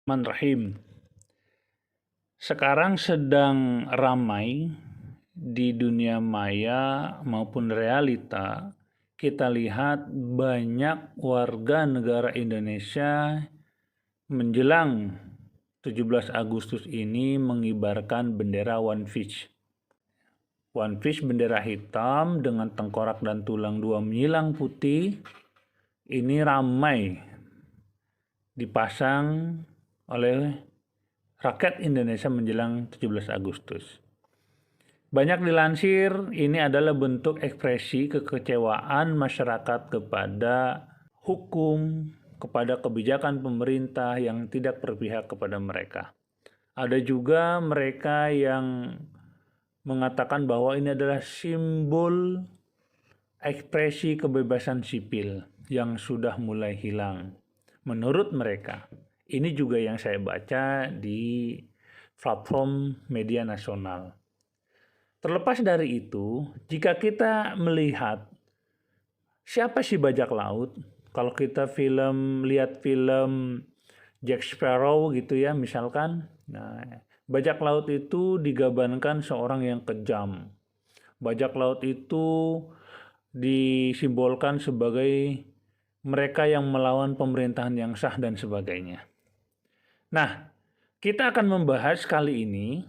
Bismillahirrahmanirrahim. Sekarang sedang ramai di dunia maya maupun realita, kita lihat banyak warga negara Indonesia menjelang 17 Agustus ini mengibarkan bendera One Fish. One Fish bendera hitam dengan tengkorak dan tulang dua menyilang putih. Ini ramai dipasang oleh rakyat Indonesia menjelang 17 Agustus. Banyak dilansir, ini adalah bentuk ekspresi kekecewaan masyarakat kepada hukum, kepada kebijakan pemerintah yang tidak berpihak kepada mereka. Ada juga mereka yang mengatakan bahwa ini adalah simbol ekspresi kebebasan sipil yang sudah mulai hilang. Menurut mereka, ini juga yang saya baca di platform media nasional. Terlepas dari itu, jika kita melihat siapa sih bajak laut, kalau kita lihat film Jack Sparrow gitu ya misalkan, nah, bajak laut itu digambarkan seorang yang kejam. Bajak laut itu disimbolkan sebagai mereka yang melawan pemerintahan yang sah dan sebagainya. Nah, kita akan membahas kali ini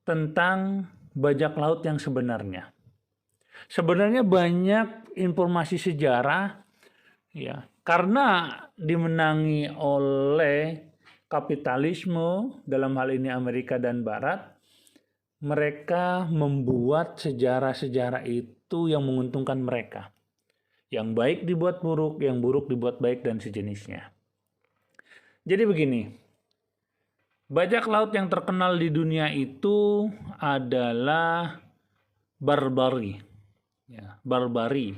tentang bajak laut yang sebenarnya. Sebenarnya banyak informasi sejarah ya, karena dimenangi oleh kapitalisme dalam hal ini Amerika dan Barat, mereka membuat sejarah-sejarah itu yang menguntungkan mereka. Yang baik dibuat buruk, yang buruk dibuat baik dan sejenisnya. Jadi begini, bajak laut yang terkenal di dunia itu adalah Barbari. Ya, Barbari.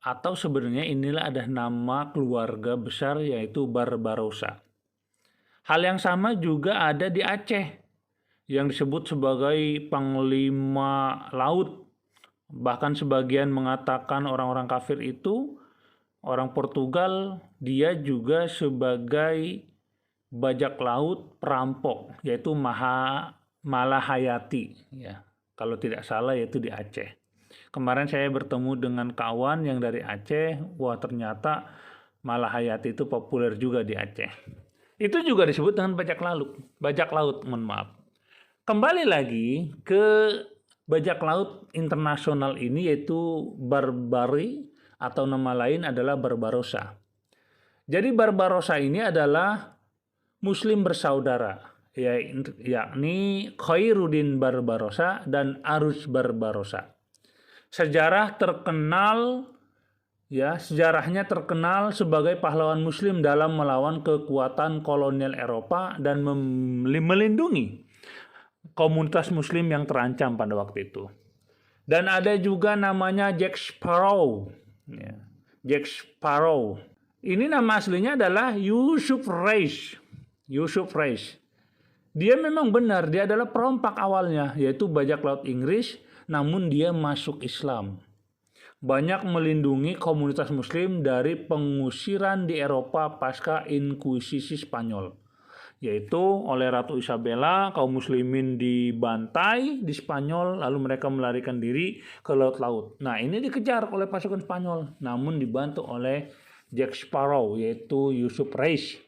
Atau sebenarnya inilah ada nama keluarga besar yaitu Barbarossa. Hal yang sama juga ada di Aceh yang disebut sebagai Panglima Laut. Bahkan sebagian mengatakan orang-orang kafir itu orang Portugal, dia juga sebagai bajak laut perampok, yaitu Malahayati, ya. Kalau tidak salah yaitu di Aceh. Kemarin saya bertemu dengan kawan yang dari Aceh, wah ternyata Malahayati itu populer juga di Aceh. Itu juga disebut dengan bajak laut, mohon maaf. Kembali lagi ke bajak laut internasional ini yaitu Barbari, atau nama lain adalah Barbarossa. Jadi Barbarossa ini adalah Muslim bersaudara, yakni Khairuddin Barbarossa dan Arus Barbarossa. Sejarahnya terkenal sebagai pahlawan Muslim dalam melawan kekuatan kolonial Eropa dan melindungi komunitas Muslim yang terancam pada waktu itu. Dan ada juga namanya Jack Sparrow. Ya. Jack Sparrow. Ini nama aslinya adalah Yusuf Reis. Dia memang benar, dia adalah perompak awalnya, yaitu bajak laut Inggris, namun dia masuk Islam. Banyak melindungi komunitas Muslim dari pengusiran di Eropa pasca Inkuisisi Spanyol, yaitu oleh Ratu Isabella, kaum muslimin dibantai di Spanyol, lalu mereka melarikan diri ke laut-laut. Nah, ini dikejar oleh pasukan Spanyol, namun dibantu oleh Jack Sparrow, yaitu Yusuf Reis.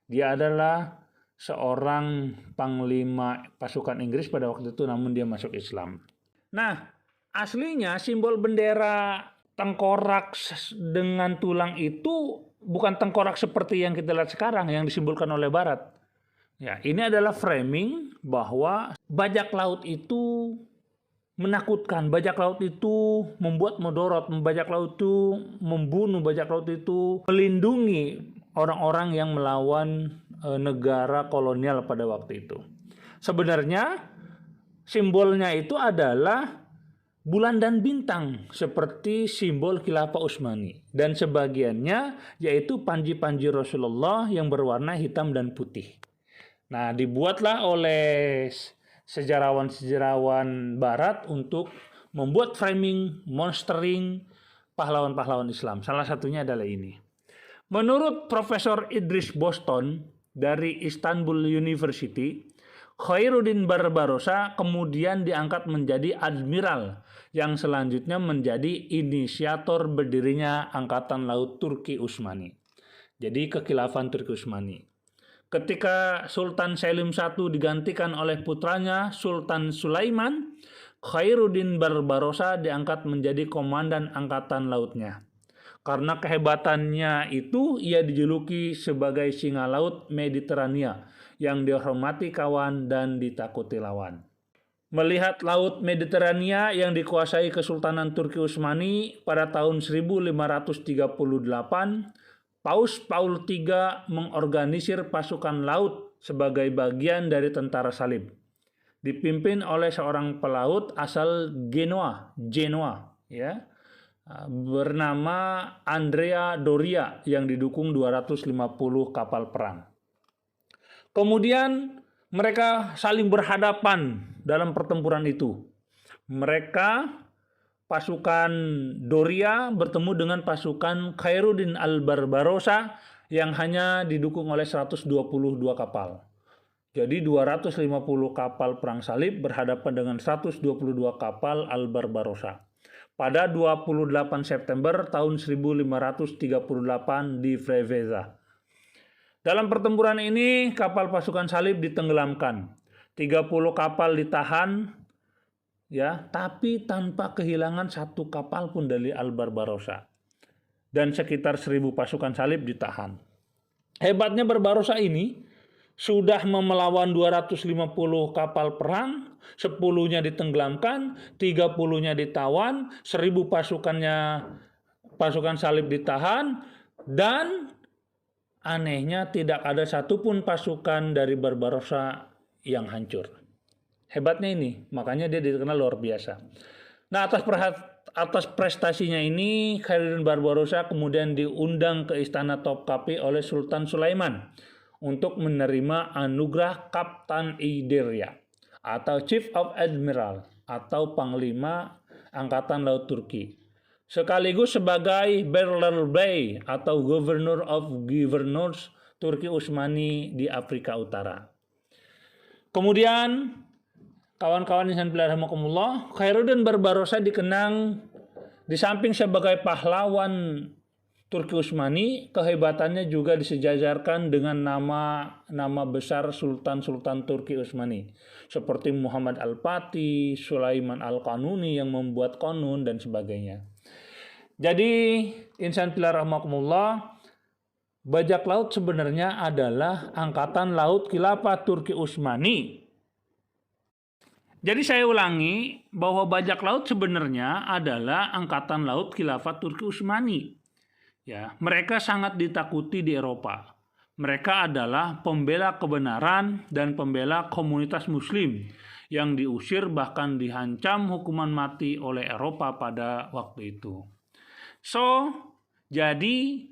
Dia adalah seorang panglima pasukan Inggris pada waktu itu, namun dia masuk Islam. Nah, aslinya simbol bendera tengkorak dengan tulang itu bukan tengkorak seperti yang kita lihat sekarang, yang disimbolkan oleh Barat. Ya, ini adalah framing bahwa bajak laut itu menakutkan, bajak laut itu membuat mudorot, bajak laut itu membunuh, bajak laut itu melindungi orang-orang yang melawan negara kolonial pada waktu itu. Sebenarnya simbolnya itu adalah bulan dan bintang seperti simbol Khilafah Utsmani, dan sebagiannya yaitu panji-panji Rasulullah yang berwarna hitam dan putih. Nah, dibuatlah oleh sejarawan-sejarawan Barat untuk membuat framing, monstering pahlawan-pahlawan Islam. Salah satunya adalah ini. Menurut Profesor Idris Boston, dari Istanbul University, Khairuddin Barbarossa kemudian diangkat menjadi admiral yang selanjutnya menjadi inisiator berdirinya Angkatan Laut Turki Utsmani. Jadi kekhilafan Turki Utsmani. Ketika Sultan Selim I digantikan oleh putranya Sultan Sulaiman, Khairuddin Barbarossa diangkat menjadi komandan angkatan lautnya. Karena kehebatannya itu, ia dijuluki sebagai singa laut Mediterania yang dihormati kawan dan ditakuti lawan. Melihat laut Mediterania yang dikuasai Kesultanan Turki Utsmani pada tahun 1538, Paus Paul III mengorganisir pasukan laut sebagai bagian dari tentara salib. Dipimpin oleh seorang pelaut asal Genoa, ya, bernama Andrea Doria yang didukung 250 kapal perang. Kemudian mereka saling berhadapan dalam pertempuran itu. Pasukan Doria bertemu dengan pasukan Khairuddin Barbarossa yang hanya didukung oleh 122 kapal. Jadi 250 kapal perang salib berhadapan dengan 122 kapal Barbarossa. Pada 28 September tahun 1538 di Preveza. Dalam pertempuran ini kapal pasukan salib ditenggelamkan. 30 kapal ditahan, ya, tapi tanpa kehilangan satu kapal pun dari Barbarossa. Dan sekitar 1000 pasukan salib ditahan. Hebatnya Barbarossa ini sudah melawan 250 kapal perang, 10-nya ditenggelamkan, 30-nya ditawan, 1000 pasukan salib ditahan, dan anehnya tidak ada satupun pasukan dari Barbarossa yang hancur. Hebatnya ini, makanya dia dikenal luar biasa. Nah, atas prestasinya ini, Khairuddin Barbarossa kemudian diundang ke Istana Topkapi oleh Sultan Sulaiman untuk menerima anugerah Kaptan Idirya atau Chief of Admiral atau Panglima Angkatan Laut Turki, sekaligus sebagai Beylerbey atau Governor of Governors Turki Utsmani di Afrika Utara. Kemudian kawan-kawan insan fillah, Khairuddin Barbarossa dikenang di samping sebagai pahlawan Turki Utsmani, kehebatannya juga disejajarkan dengan nama besar Sultan-Sultan Turki Utsmani seperti Muhammad Al-Fatih, Sulaiman Al-Qanuni yang membuat konun dan sebagainya. Jadi insan fillah rahimakumullah, bajak laut sebenarnya adalah angkatan laut khilafah Turki Utsmani. Jadi saya ulangi bahwa bajak laut sebenarnya adalah angkatan laut khilafah Turki Utsmani. Ya, mereka sangat ditakuti di Eropa. Mereka adalah pembela kebenaran dan pembela komunitas Muslim yang diusir bahkan diancam hukuman mati oleh Eropa pada waktu itu. Jadi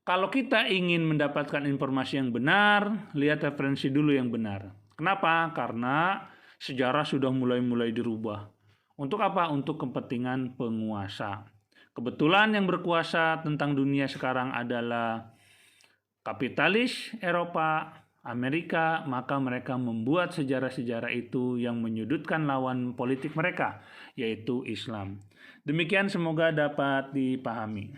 kalau kita ingin mendapatkan informasi yang benar, lihat referensi dulu yang benar. Kenapa? Karena sejarah sudah mulai dirubah. Untuk apa? Untuk kepentingan penguasa. Kebetulan yang berkuasa tentang dunia sekarang adalah kapitalis Eropa, Amerika, maka mereka membuat sejarah-sejarah itu yang menyudutkan lawan politik mereka, yaitu Islam. Demikian semoga dapat dipahami.